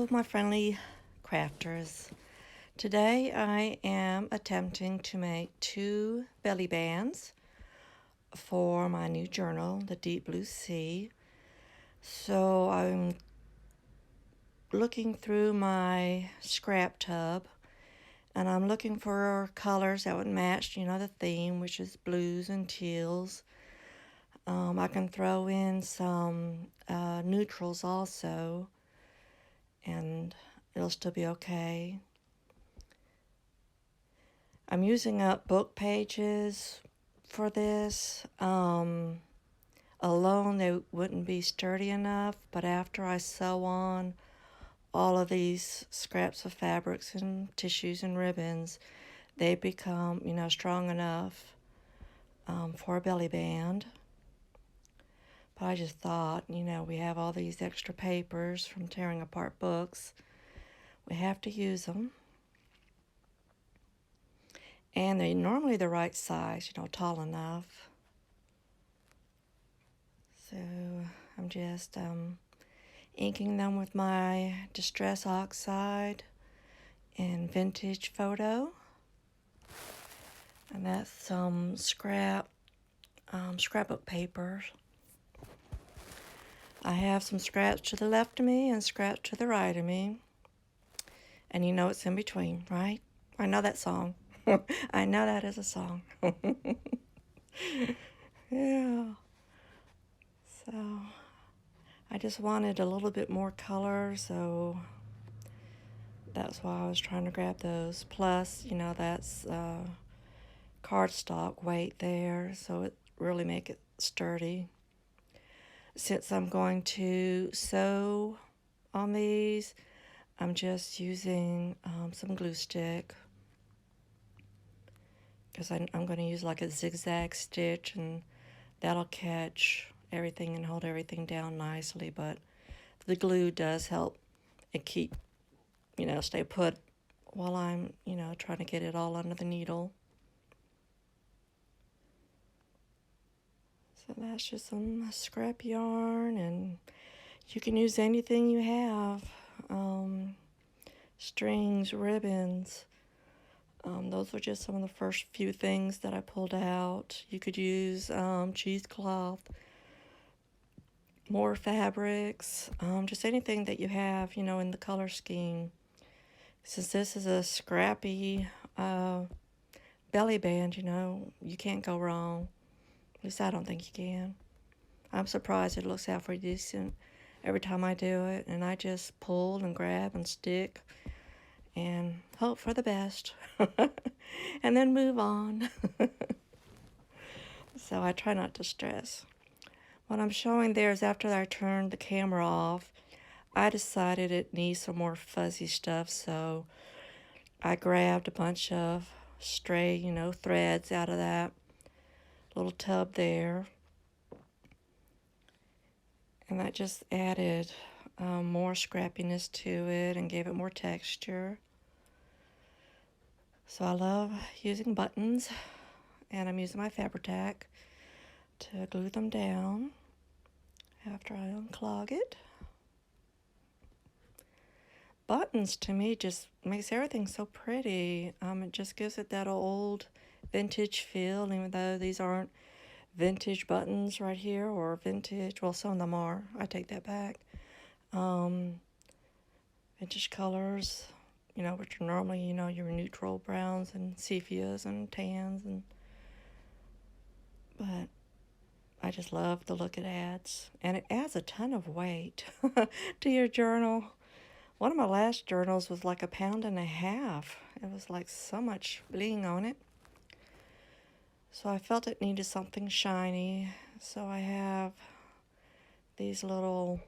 Hello, my friendly crafters. Today I am attempting to make 2 belly bands for my new journal, The Deep Blue Sea. So I'm looking through my scrap tub and I'm looking for colors that would match, the theme, which is blues and teals. I can throw in some neutrals also, and it'll still be okay. I'm using up book pages for this. Alone they wouldn't be sturdy enough, but after I sew on all of these scraps of fabrics and tissues and ribbons, they become, strong enough for a belly band. But I just thought, we have all these extra papers from tearing apart books. We have to use them. And they're normally the right size, tall enough. So I'm just inking them with my Distress Oxide in Vintage Photo. And that's some scrapbook paper. I have some scraps to the left of me and scraps to the right of me. And it's in between, right? I know that song. I know that is a song. Yeah. So I just wanted a little bit more color, so that's why I was trying to grab those. Plus, that's cardstock weight there, so it really make it sturdy. Since I'm going to sew on these, I'm just using some glue stick, because I'm going to use like a zigzag stitch, and that'll catch everything and hold everything down nicely. But the glue does help it keep, stay put while I'm, trying to get it all under the needle. So that's just some scrap yarn, and you can use anything you have. Strings, ribbons. Those were just some of the first few things that I pulled out. You could use cheesecloth, more fabrics, just anything that you have, in the color scheme. Since this is a scrappy belly band, you can't go wrong. At least I don't think you can. I'm surprised it looks halfway decent every time I do it, and I just pull and grab and stick and hope for the best and then move on. So I try not to stress. What I'm showing there is after I turned the camera off, I decided it needs some more fuzzy stuff, so I grabbed a bunch of stray, threads out of that little tub there. And that just added more scrappiness to it and gave it more texture. So I love using buttons, and I'm using my Fabri-Tac to glue them down after I unclog it. Buttons to me just makes everything so pretty. It just gives it that old vintage feel, even though these aren't vintage buttons right here, or vintage, well, some of them are. I take that back. Vintage colors, which are normally, your neutral browns and sepias and tans, but I just love the look it adds, and it adds a ton of weight to your journal. One of my last journals was like 1.5 pounds. It was like so much bling on it. So I felt it needed something shiny. So I have these little,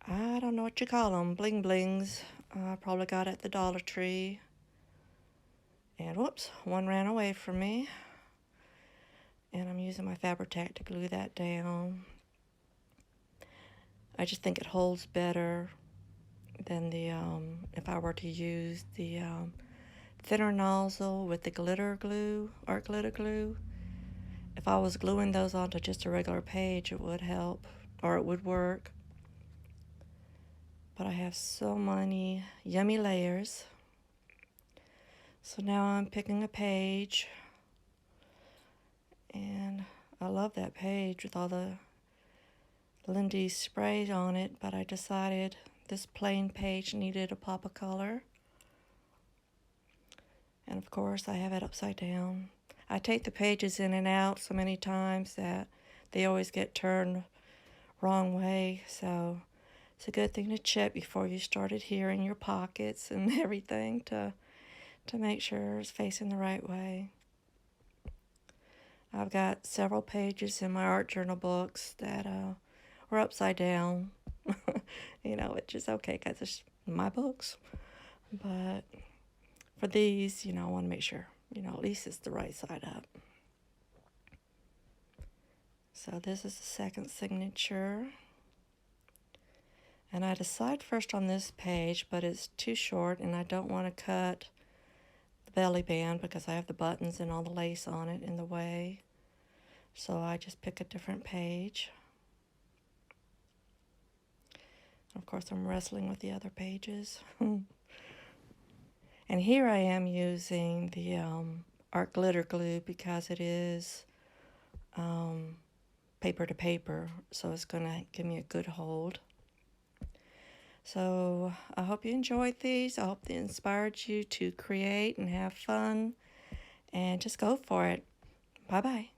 I don't know what you call them, bling blings. I probably got at the Dollar Tree. And whoops, one ran away from me. And I'm using my Fabri-Tac to glue that down. I just think it holds better than the, if I were to use the thinner nozzle with the glitter glue, art glitter glue. If I was gluing those onto just a regular page, it would help, or it would work. but I have so many yummy layers. So now I'm picking a page, and I love that page with all the Lindy spray on it, but I decided this plain page needed a pop of color. And of course I have it upside down. I take the pages in and out so many times that they always get turned wrong way, so it's a good thing to check before you start adhering your pockets and everything to make sure it's facing the right way. I've got several pages in my art journal books that were upside down, which is okay because it's my books. But for these, I want to make sure, at least it's the right side up. So this is the second signature. And I decide first on this page, but it's too short and I don't want to cut the belly band because I have the buttons and all the lace on it in the way. So I just pick a different page. Of course, I'm wrestling with the other pages. And here I am using the art glitter glue because it is paper to paper, so it's going to give me a good hold. So I hope you enjoyed these. I hope they inspired you to create and have fun, and just go for it. Bye-bye.